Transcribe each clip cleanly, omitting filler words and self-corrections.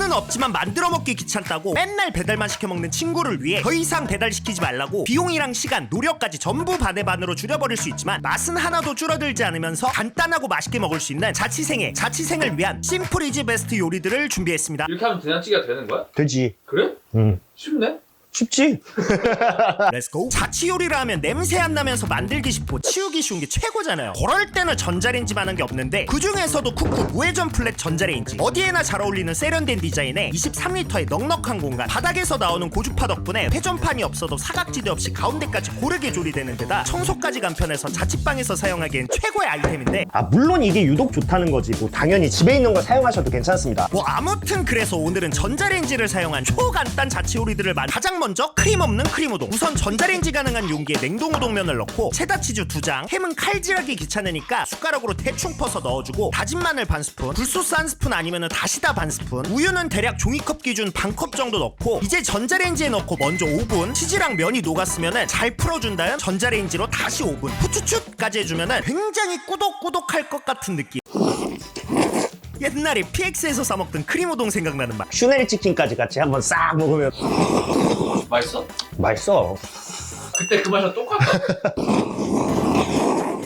돈은 없지만 만들어 먹기 귀찮다고 맨날 배달만 시켜 먹는 친구를 위해 더 이상 배달시키지 말라고 비용이랑 시간, 노력까지 전부 반의 반으로 줄여버릴 수 있지만 맛은 하나도 줄어들지 않으면서 간단하고 맛있게 먹을 수 있는 자취생을 위한 심플 이지 베스트 요리들을 준비했습니다. 이렇게 하면 된장찌개가 되는 거야? 되지. 그래? 쉽네? 쉽지? 렛츠고! 자취 요리라 하면 냄새 안 나면서 만들기 쉽고 치우기 쉬운 게 최고잖아요. 그럴 때는 전자레인지만한 게 없는데 그 중에서도 쿠쿠 무회전 플랫 전자레인지, 어디에나 잘 어울리는 세련된 디자인에 23리터의 넉넉한 공간, 바닥에서 나오는 고주파 덕분에 회전판이 없어도 사각지대 없이 가운데까지 고르게 조리되는 데다 청소까지 간편해서 자취방에서 사용하기엔 최고의 아이템인데, 물론 이게 유독 좋다는 거지. 뭐 당연히 집에 있는 거 사용하셔도 괜찮습니다. 뭐 아무튼 그래서 오늘은 전자레인지를 사용한 초간단 자취 요리들을 가장 먼저 크림 없는 크림 우동. 우선 전자레인지 가능한 용기에 냉동 우동면을 넣고 체다 치즈 2장, 햄은 칼질하기 귀찮으니까 숟가락으로 대충 퍼서 넣어주고 다진 마늘 반 스푼, 굴소스 한 스푼 아니면 다시다 반 스푼, 우유는 대략 종이컵 기준 반 컵 정도 넣고 이제 전자레인지에 넣고 먼저 5분 치즈랑 면이 녹았으면은 잘 풀어준 다음 전자레인지로 다시 5분 후추추까지 해주면은 굉장히 꾸덕꾸덕할 것 같은 느낌. 옛날에 PX에서 사먹던 크림 우동 생각나는 맛. 슈네리 치킨까지 같이 한번 싹 먹으면 맛있어? 맛있어. 그때 그 맛이랑 똑같아.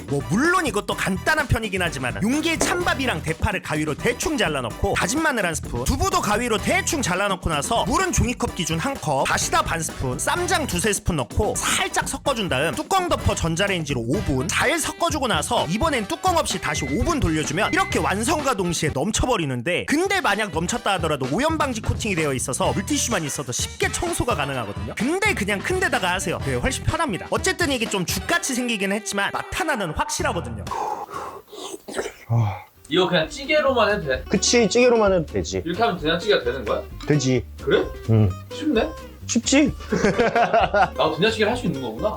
뭐 물론 이것도 간단한 편이긴 하지만 용기에 찬밥이랑 대파를 가위로 대충 잘라넣고 다진 마늘 한 스푼, 두부도 가위로 대충 잘라넣고 나서 물은 종이컵 기준 한 컵, 다시다 반 스푼, 쌈장 두세 스푼 넣고 살짝 섞어준 다음 뚜껑 덮어 전자레인지로 5분 잘 섞어주고 나서 이번엔 뚜껑 없이 다시 5분 돌려주면 이렇게 완성과 동시에 넘쳐버리는데, 근데 만약 넘쳤다 하더라도 오염 방지 코팅이 되어 있어서 물티슈만 있어도 쉽게 청소가 가능하거든요. 근데 그냥 큰 데다가 하세요. 그게 훨씬 편합니다. 어쨌든 이게 좀 죽같이 생기긴 했지만 맛 하나는 확실하거든요. 이거 그냥 찌개로만 해도 돼? 그치, 찌개로만 해도 되지. 이렇게 하면 된장찌개가 되는 거야? 되지. 그래? 쉽네? 쉽지? 나도 된장찌개를 할 수 있는 거구나.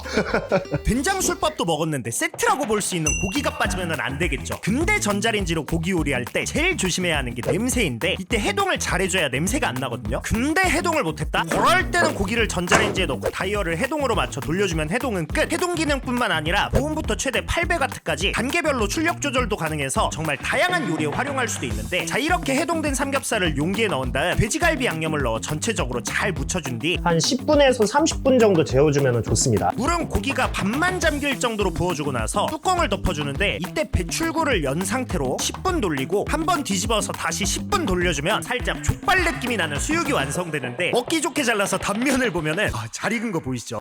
된장 술밥도 먹었는데 세트라고 볼 수 있는 고기가 빠지면 안 되겠죠. 근데 전자레인지로 고기 요리할 때 제일 조심해야 하는 게 냄새인데, 이때 해동을 잘해줘야 냄새가 안 나거든요. 근데 해동을 못했다? 그럴 때는 고기를 전자레인지에 넣고 다이얼을 해동으로 맞춰 돌려주면 해동은 끝. 해동 기능뿐만 아니라 보온부터 최대 800W까지 단계별로 출력 조절도 가능해서 정말 다양한 요리에 활용할 수도 있는데, 자, 이렇게 해동된 삼겹살을 용기에 넣은 다음 돼지갈비 양념을 넣어 전체적으로 잘 묻혀준 뒤 한 10분에서 30분 정도 재워주면 좋습니다. 물은 고기가 반만 잠길 정도로 부어주고 나서 뚜껑을 덮어주는데, 이때 배출구를 연 상태로 10분 돌리고 한번 뒤집어서 다시 10분 돌려주면 살짝 족발 느낌이 나는 수육이 완성되는데, 먹기 좋게 잘라서 단면을 보면은 잘 익은 거 보이시죠?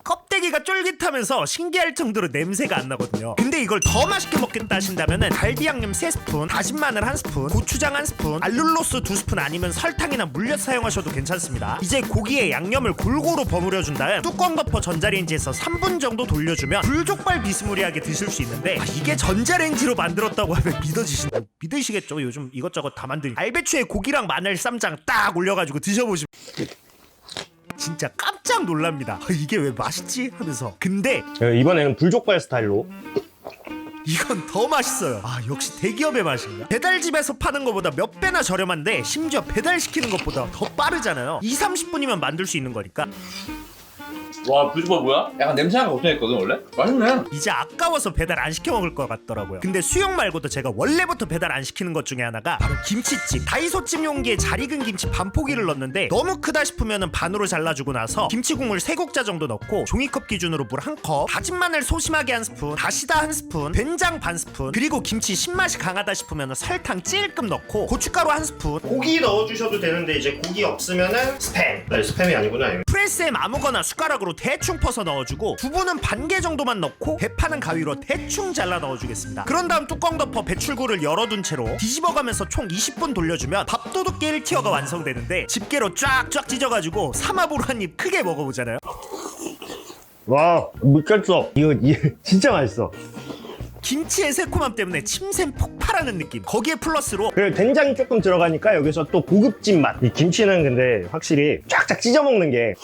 껍데기가 쫄깃하면서 신기할 정도로 냄새가 안 나거든요. 근데 이걸 더 맛있게 먹겠다 하신다면은 갈비 양념 3스푼, 다진 마늘 1스푼, 고추장 1스푼, 알룰로스 2스푼 아니면 설탕이나 물엿 사용하셔도 괜찮습니다. 이제 고기에 양념을 골고루 버무려준 다음 뚜껑 덮어 전자레인지에서 3분 정도 돌려주면 불족발 비스무리하게 드실 수 있는데, 이게 전자레인지로 만들었다고 하면 믿으시겠죠? 요즘 이것저것 다 만드니까. 알배추에 고기랑 마늘, 쌈장 딱 올려가지고 드셔보시면 진짜 깜짝 놀랍니다. 이게 왜 맛있지? 하면서. 근데 이번에는 불족발 스타일로. 이건 더 맛있어요. 역시 대기업의 맛인가? 배달집에서 파는 것보다 몇 배나 저렴한데 심지어 배달시키는 것보다 더 빠르잖아요. 20-30분이면 만들 수 있는 거니까. 와, 불족발 뭐야? 약간 냄새가 걱정했거든 원래? 맛있네. 이제 아까워서 배달 안 시켜 먹을 것 같더라고요. 근데 수육 말고도 제가 원래부터 배달 안 시키는 것 중에 하나가 바로 김치찜. 다이소찜 용기에 잘 익은 김치 반 포기를 넣었는데 너무 크다 싶으면 반으로 잘라주고 나서 김치 국물 3국자 정도 넣고 종이컵 기준으로 물 1컵, 다진 마늘 소심하게 1스푼, 다시다 1스푼, 된장 반 스푼, 그리고 김치 신맛이 강하다 싶으면 설탕 찔끔 넣고 고춧가루 1스푼. 고기 넣어주셔도 되는데 이제 고기 없으면은 스팸. 스팸이 아니구나. 프레스에 아무거나 숟가락으로 대충 퍼서 넣어주고, 두부는 반 개 정도만 넣고 대파는 가위로 대충 잘라 넣어주겠습니다. 그런 다음 뚜껑 덮어 배출구를 열어둔 채로 뒤집어가면서 총 20분 돌려주면 밥도둑 1티어가 완성되는데, 집게로 쫙쫙 찢어가지고 삼합으로 한 입 크게 먹어보잖아요. 와, 미쳤어. 이거 진짜 맛있어. 김치의 새콤함 때문에 침샘 폭발하는 느낌. 거기에 플러스로 그리고 된장이 조금 들어가니까 여기서 또 고급진 맛. 이 김치는 근데 확실히 쫙쫙 찢어 먹는 게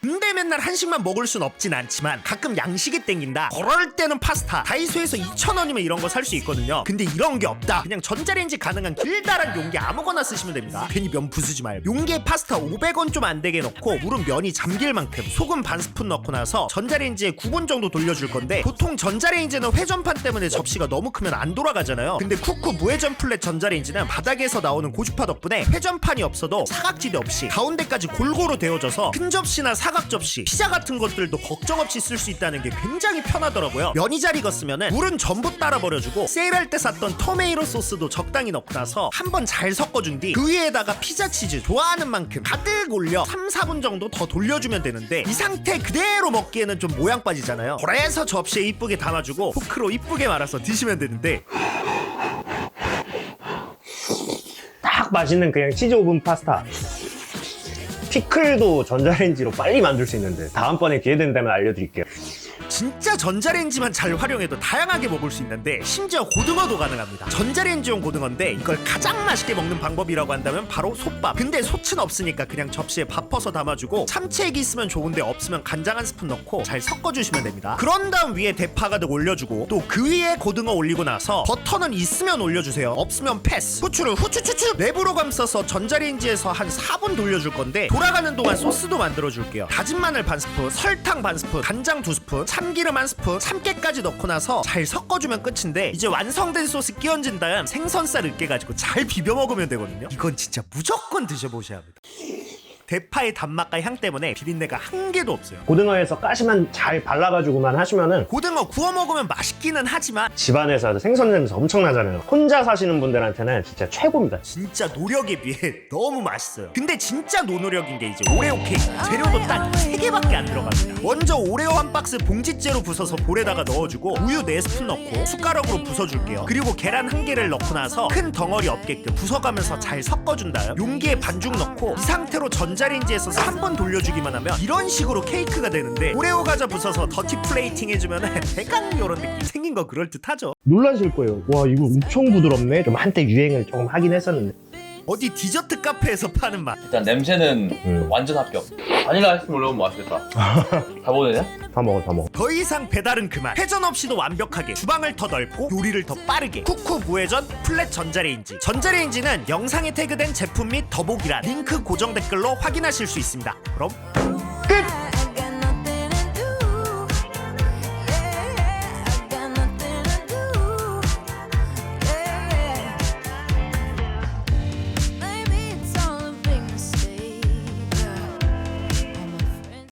근데 맨날 한식만 먹을 순 없진 않지만 가끔 양식이 땡긴다, 그럴 때는 파스타 다이소에서 2,000원이면 이런 거 살 수 있거든요. 근데 이런 게 없다, 그냥 전자레인지 가능한 길다란 용기 아무거나 쓰시면 됩니다. 괜히 면 부수지 말고. 용기에 파스타 500원 좀 안 되게 넣고 물은 면이 잠길 만큼 소금 반 스푼 넣고 나서 전자레인지에 9분 정도 돌려줄 건데, 보통 전자레인지는 회전판 때문에 접시가 너무 크면 안 돌아가잖아요. 근데 쿠쿠 무회전 플랫 전자레인지는 바닥에서 나오는 고주파 덕분에 회전판이 없어도 사각지대 없이 가운데까지 골고루 데워져서 큰 접시나 사각 접시, 피자 같은 것들도 걱정 없이 쓸 수 있다는 게 굉장히 편하더라고요. 면이 잘 익었으면은 물은 전부 따라 버려주고 세일할 때 샀던 토메이로 소스도 적당히 넣고 나서 한번 잘 섞어준 뒤 그 위에다가 피자 치즈 좋아하는 만큼 가득 올려 3-4분 정도 더 돌려주면 되는데, 이 상태 그대로 먹기에는 좀 모양 빠지잖아요. 그래서 접시에 이쁘게 담아주고 포크로 이쁘게 말아서 드시면 되는데, 딱 맛있는 그냥 치즈 오븐 파스타. 피클도 전자레인지로 빨리 만들 수 있는데 다음번에 기회 된다면 알려드릴게요. 진짜 전자레인지만 잘 활용해도 다양하게 먹을 수 있는데, 심지어 고등어도 가능합니다. 전자레인지용 고등어인데 이걸 가장 맛있게 먹는 방법이라고 한다면 바로 솥밥. 근데 솥은 없으니까 그냥 접시에 밥 퍼서 담아주고 참치액이 있으면 좋은데 없으면 간장 한 스푼 넣고 잘 섞어주시면 됩니다. 그런 다음 위에 대파 가득 올려주고 또 그 위에 고등어 올리고 나서 버터는 있으면 올려주세요. 없으면 패스. 후추를 후추추추 랩으로 감싸서 전자레인지에서 한 4분 돌려줄 건데, 돌아가는 동안 소스도 만들어줄게요. 다진 마늘 반 스푼, 설탕 반 스푼, 간장 2스푼, 참기름 한 스푼, 참깨까지 넣고 나서 잘 섞어주면 끝인데, 이제 완성된 소스 끼얹은 다음 생선살 으깨가지고 잘 비벼 먹으면 되거든요. 이건 진짜 무조건 드셔보셔야 합니다. 대파의 단맛과 향 때문에 비린내가 한 개도 없어요. 고등어에서 가시만 잘 발라가지고만 하시면은 고등어 구워 먹으면 맛있기는 하지만 집안에서 생선 냄새 엄청 나잖아요. 혼자 사시는 분들한테는 진짜 최고입니다. 진짜 노력에 비해 너무 맛있어요. 근데 진짜 노노력인 게 이제 오레오 케이크. 재료도 딱 3개밖에 안 들어갑니다. 먼저 오레오 한 박스 봉지째로 부숴서 볼에다가 넣어주고 우유 4스푼 넣고 숟가락으로 부숴줄게요. 그리고 계란 1개를 넣고 나서 큰 덩어리 없게끔 부숴가면서 잘 섞어준 다음 용기에 반죽 넣고 이 상태로 전자레인지에서 3번 돌려주기만 하면 이런 식으로 케이크가 되는데, 오레오 과자 부숴서 더티 플레이팅 해주면 대강 이런 느낌 생긴 거 그럴듯하죠. 놀라실 거예요. 와, 이거 엄청 부드럽네. 좀 한때 유행을 조금 하긴 했었는데. 어디 디저트 카페에서 파는 맛. 일단 냄새는 완전 합격. 바닐라 아이스크림 올려보면 맛있겠다. 다 보내냐? 다 먹어. 더 이상 배달은 그만. 회전 없이도 완벽하게 주방을 더 넓고 요리를 더 빠르게. 쿠쿠 무회전 플랫 전자레인지. 전자레인지는 영상에 태그된 제품 및 더보기란 링크 고정 댓글로 확인하실 수 있습니다. 그럼 끝!